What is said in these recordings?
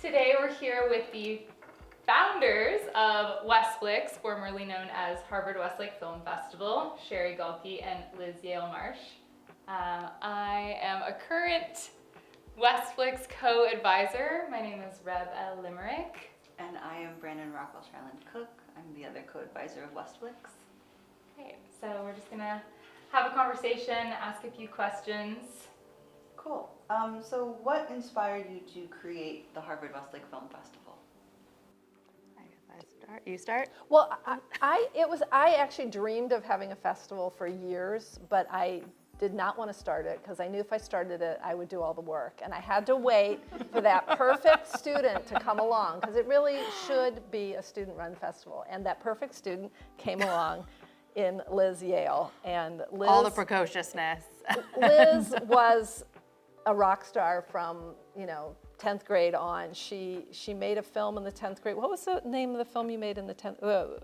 Today we're here with the founders of Westflix, formerly known as Harvard Westlake Film Festival, Cheri, Gaulke, and Liz Yale Marsh. I am a current Westflix co-advisor. My name is Reb L. Limerick. And I am Brandon Rockwell Charland Cook. I'm the other co-advisor of Westflix. Great. So we're just gonna have a conversation, ask a few questions. Cool. So what inspired you to create the Harvard Westlake Film Festival? I guess I start. You start? Well, I actually dreamed of having a festival for years, but I did not want to start it because I knew if I started it, I would do all the work. And I had to wait for that perfect student to come along because it really should be a student-run festival. And that perfect student came along in Liz Yale. And Liz, All the precociousness. Liz was a rock star from, 10th grade on. She made a film in the 10th grade. What was the name of the film you made in the 10th? Oh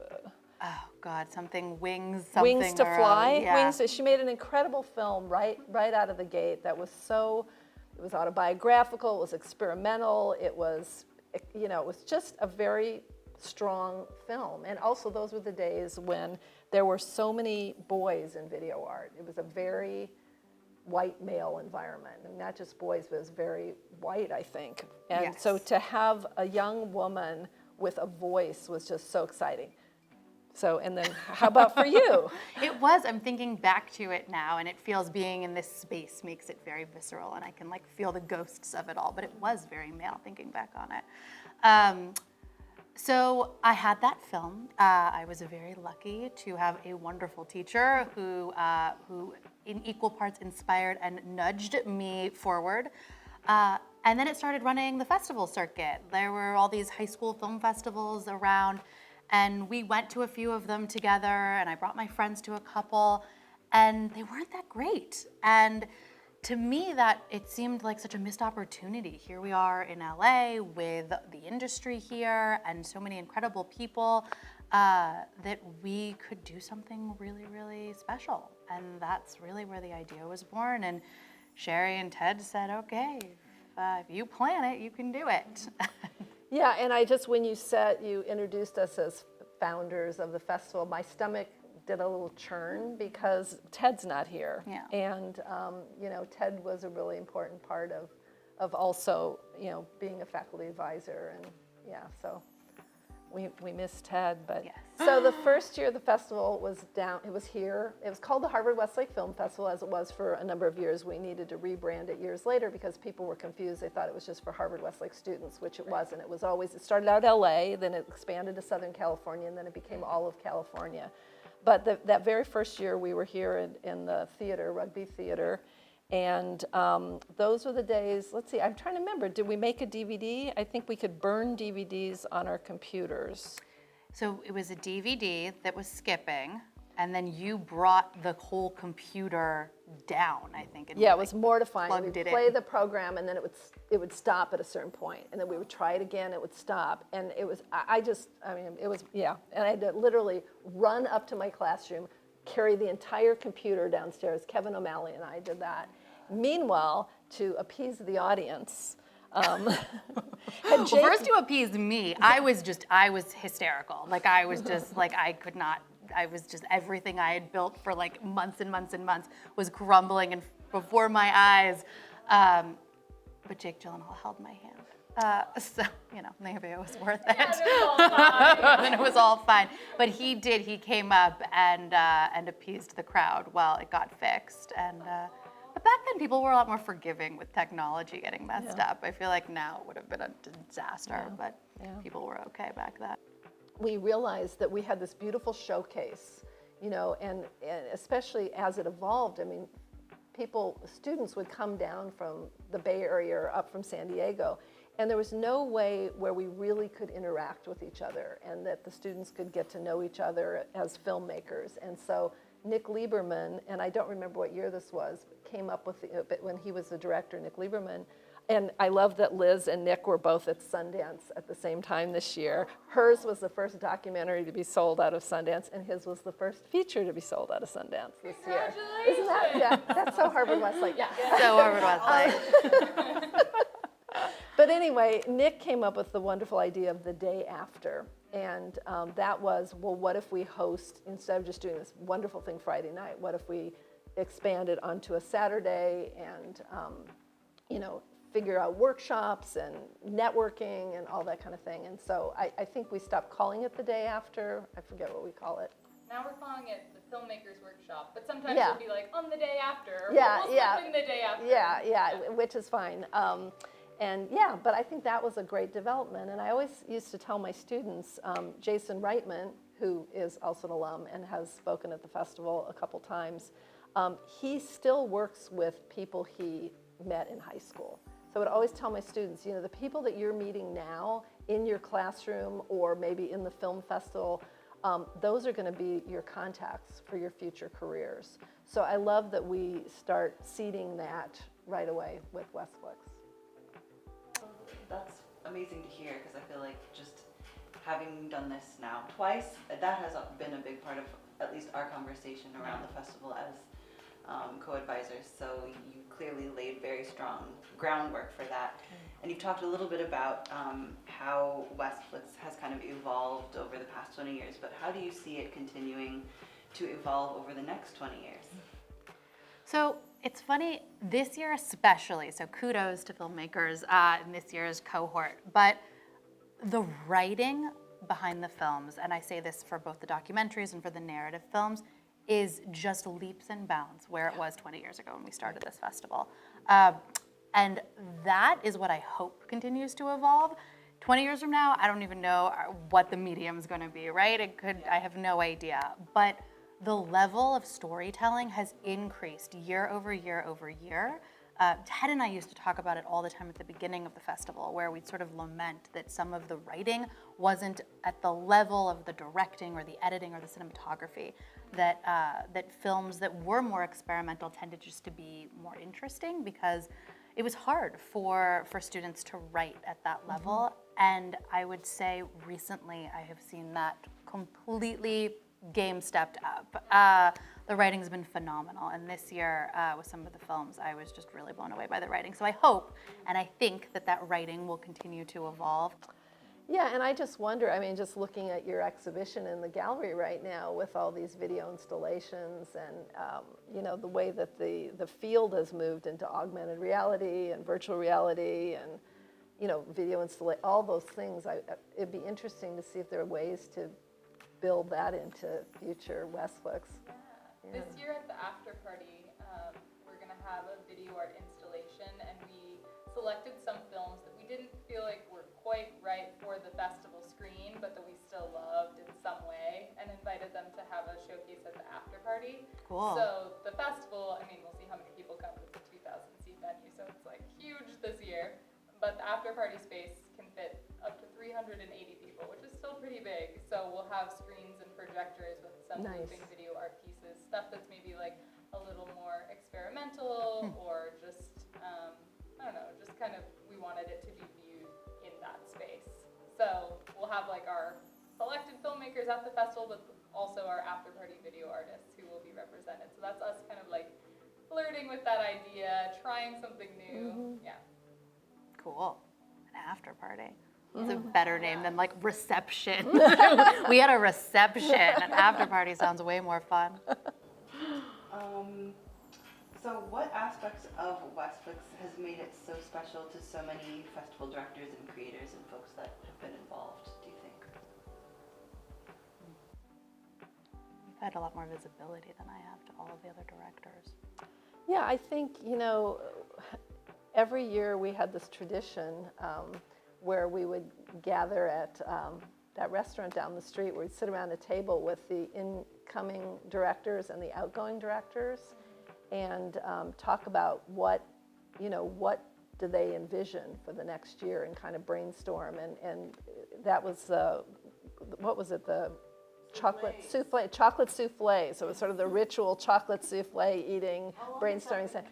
God, something Wings, something. Wings to Fly. Yeah. She made an incredible film right out of the gate that was it was autobiographical, it was experimental, it was just a very strong film. And also those were the days when there were so many boys in video art. It was a very white male environment, and not just boys, but it was very white, I think. And Yes. so to have a young woman with a voice was just so exciting. So, and then how about for you? It was. I'm thinking back to it now, and it feels being in this space makes it very visceral, and I can feel the ghosts of it all. But it was very male. Thinking back on it. So I had that film. I was very lucky to have a wonderful teacher who in equal parts inspired and nudged me forward. And then it started running the festival circuit. There were all these high school film festivals around, and we went to a few of them together, and I brought my friends to a couple, and they weren't that great. And to me, that it seemed like such a missed opportunity. Here we are in LA with the industry here and so many incredible people that we could do something really, really special. And that's really where the idea was born. And Cheri and Ted said, okay, if you plan it, you can do it. Yeah, and when you introduced us as founders of the festival, my stomach did a little churn because Ted's not here. Yeah. And, Ted was a really important part of also, being a faculty advisor. And so we miss Ted. But Yes. So the first year the festival was it was here. It was called the Harvard Westlake Film Festival, as it was for a number of years. We needed to rebrand it years later because people were confused. They thought it was just for Harvard Westlake students, which it wasn't. It started out LA, then it expanded to Southern California, and then it became all of California. But that very first year we were here in the theater, Rugby Theater, and those were the days. Let's see, I'm trying to remember, did we make a DVD? I think we could burn DVDs on our computers. So it was a DVD that was skipping, and then you brought the whole computer down, I think. And Yeah, it was mortifying. plugged We'd it play in. the program, and then it would stop at a certain point, and then we would try it again. It would stop, and it was it was And I had to literally run up to my classroom, carry the entire computer downstairs. Kevin O'Malley and I did that. Meanwhile, to appease the audience. Well, first you appeased me. I was hysterical. I was just I could not. I was just, everything I had built for months and months and months was crumbling and before my eyes. But Jake Gyllenhaal held my hand. So, maybe it was worth it. And it was all fine. But he came up and appeased the crowd while it got fixed. And but back then people were a lot more forgiving with technology getting messed up. I feel like now it would have been a disaster, but people were okay back then. We realized that we had this beautiful showcase, and especially as it evolved, students would come down from the Bay Area or up from San Diego, and there was no way where we really could interact with each other and that the students could get to know each other as filmmakers. And so Nick Lieberman, and I don't remember what year this was, came up with when he was the director, Nick Lieberman. And I love that Liz and Nick were both at Sundance at the same time this year. Hers was the first documentary to be sold out of Sundance, and his was the first feature to be sold out of Sundance this year. Isn't that, that's so Harvard Westlake. So Harvard Westlake. But anyway, Nick came up with the wonderful idea of the day after. And that was, well, what if we host, instead of just doing this wonderful thing Friday night, what if we expand it onto a Saturday and, figure out workshops and networking and all that kind of thing. And so I think we stopped calling it the day after. I forget what we call it. Now we're calling it the Filmmakers Workshop, but sometimes Yeah. it'll be like on the day after, or Yeah, we'll yeah. slip in the day after. Yeah, which is fine. But I think that was a great development. And I always used to tell my students, Jason Reitman, who is also an alum and has spoken at the festival a couple times, he still works with people he met in high school. So I would always tell my students, the people that you're meeting now in your classroom or maybe in the film festival, those are going to be your contacts for your future careers. So I love that we start seeding that right away with Westflix. That's amazing to hear, because I feel like just having done this now twice, that has been a big part of at least our conversation around the festival as co-advisors. So you clearly laid very strong groundwork for that. And you've talked a little bit about how Westflix has kind of evolved over the past 20 years, but how do you see it continuing to evolve over the next 20 years? So it's funny, this year especially, so kudos to filmmakers in this year's cohort, but the writing behind the films, and I say this for both the documentaries and for the narrative films, is just leaps and bounds where it was 20 years ago when we started this festival. And that is what I hope continues to evolve. 20 years from now, I don't even know what the medium is going to be, right? I have no idea. But the level of storytelling has increased year over year over year. Ted and I used to talk about it all the time at the beginning of the festival, where we'd sort of lament that some of the writing wasn't at the level of the directing or the editing or the cinematography, that films that were more experimental tended just to be more interesting because it was hard for students to write at that level. And I would say recently I have seen that completely game stepped up. The writing's been phenomenal, and this year with some of the films I was just really blown away by the writing. So I hope and I think that writing will continue to evolve. Yeah, and I just wonder, just looking at your exhibition in the gallery right now with all these video installations and, the way that the field has moved into augmented reality and virtual reality and, video installation, all those things, it'd be interesting to see if there are ways to build that into future Westflix. Yeah. This year at the after party, we're going to have a video art installation, and we selected some films that we didn't feel like were quite right for the festival screen, but that we still loved in some way, and invited them to have a showcase at the after party. Cool. So the festival, we'll see how many people come. It's a 2,000 seat venue, so it's like huge this year. But the after party space can fit up to 380 people, which is still pretty big. So we'll have screens and projectors with some Nice. moving video art pieces, stuff that's maybe like a little more experimental or just, I don't know, just kind of, we wanted it to be viewed in that space. So we'll have like our selected filmmakers at the festival, but also our after party video artists who will be represented. So that's us kind of like flirting with that idea, trying something new. Yeah. Cool. An after party. It's a better name than like reception. We had a reception. An after party sounds way more fun. So what aspects of Westflix has made it so special to so many festival directors and creators and folks that have been involved, do you think? You've had a lot more visibility than I have to all of the other directors. Yeah, I think, every year we had this tradition where we would gather at that restaurant down the street where we'd sit around a table with the incoming directors and the outgoing directors and talk about what do they envision for the next year and kind of brainstorm. And that was, what was it, the chocolate souffle. So it was sort of the ritual chocolate souffle eating, brainstorming.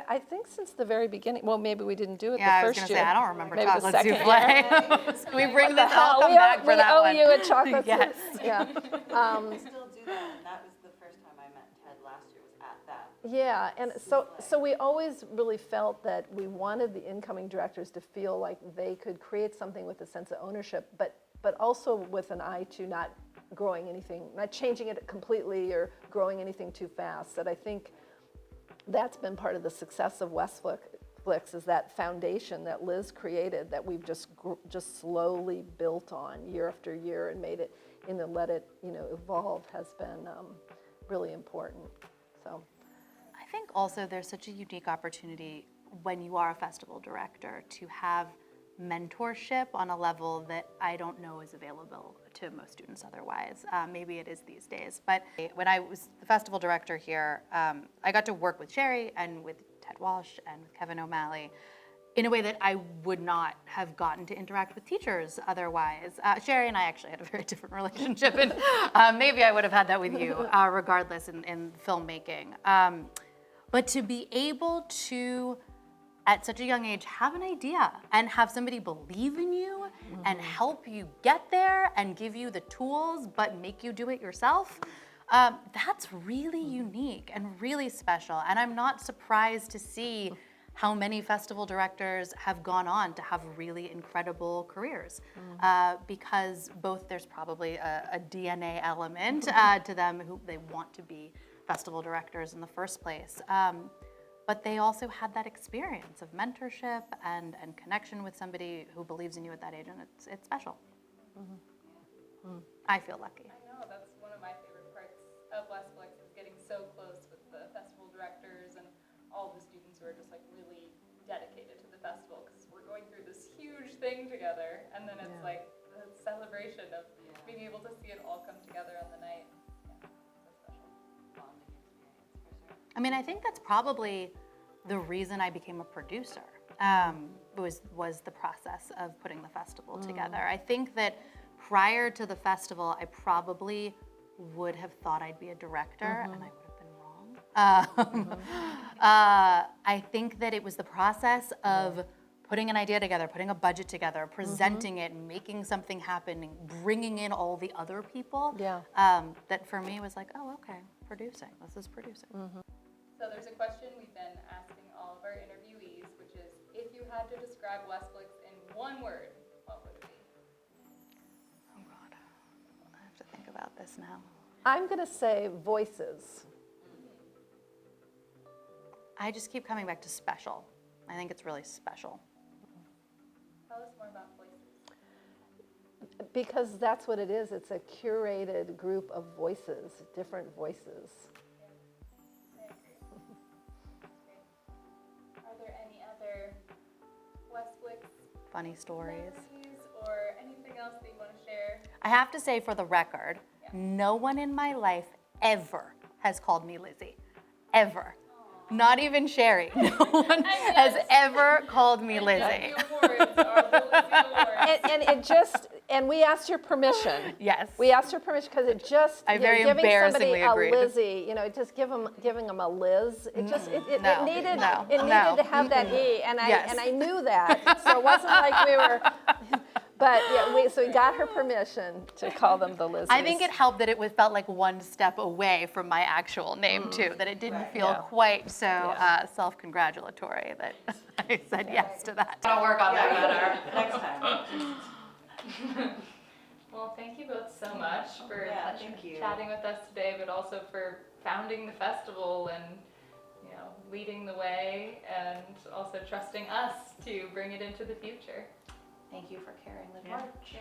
I think since the very beginning. Well, maybe we didn't do it the first year. I was going to say, I don't remember Maybe the chocolate second souffle. We bring this, I'll come back for that one. We owe you a chocolate Yes. souffle. Yeah. We still do that, and that was the first time I met Ted last year, was at that Yeah, and so we always really felt that we wanted the incoming directors to feel like they could create something with a sense of ownership, but also with an eye to not growing anything, not changing it completely or growing anything too fast. That I think that's been part of the success of Westflix, is that foundation that Liz created that we've just slowly built on year after year and made it, let it evolve, has been really important. So. I think also there's such a unique opportunity when you are a festival director to have mentorship on a level that I don't know is available to most students otherwise. Maybe it is these days. But when I was the festival director here, I got to work with Cheri and with Ted Walsh and with Kevin O'Malley in a way that I would not have gotten to interact with teachers otherwise. Cheri and I actually had a very different relationship, and maybe I would have had that with you regardless in filmmaking. But to be able to, at such a young age, have an idea and have somebody believe in you and help you get there and give you the tools but make you do it yourself, that's really unique and really special. And I'm not surprised to see how many festival directors have gone on to have really incredible careers, because both there's probably a DNA element to them who they want to be festival directors in the first place. But they also had that experience of mentorship and connection with somebody who believes in you at that age, and it's special. I feel lucky. I know, that's one of my favorite parts of Westflix, is getting so close with the festival directors and all the students who are just like really dedicated to the festival, because we're going through this huge thing together, and then it's like the celebration of being able to see it all come together on the night. I mean, I think that's probably the reason I became a producer, was the process of putting the festival together. I think that prior to the festival, I probably would have thought I'd be a director, and I would have been wrong. I think that it was the process of putting an idea together, putting a budget together, presenting it, making something happen, bringing in all the other people, that for me was like, oh, okay, producing. This is producing. So there's a question we've been asking all of our interviewees, which is, if you had to describe Westflix in one word, what would it be? Oh God, I have to think about this now. I'm going to say voices. I just keep coming back to special. I think it's really special. Tell us more about voices. Because that's what it is. It's a curated group of voices, different voices. I agree. Are there any other Westflix Funny stories. memories or anything else that you want to share? I have to say, for the record, no one in my life ever has called me Lizzie. Ever. Not even Cheri. No one has ever called me Lizzie. The awards are the Lizzie Awards. And we asked your permission. Yes. We asked your permission because it just, I very giving somebody embarrassingly a agreed. Lizzie, just giving them a Liz, it just, it needed no. to have that E, and Yes. I knew that, so it wasn't like we were, but so we got her permission to call them the Lizzies. I think it helped that it felt like one step away from my actual name too, that it didn't feel quite so self-congratulatory that I said yes to that. I'll work on that better. Next time. Well, thank you both so much for thank you. chatting with us today, but also for founding the festival and leading the way, and also trusting us to bring it into the future. Thank you for carrying the Yeah. torch. Yeah.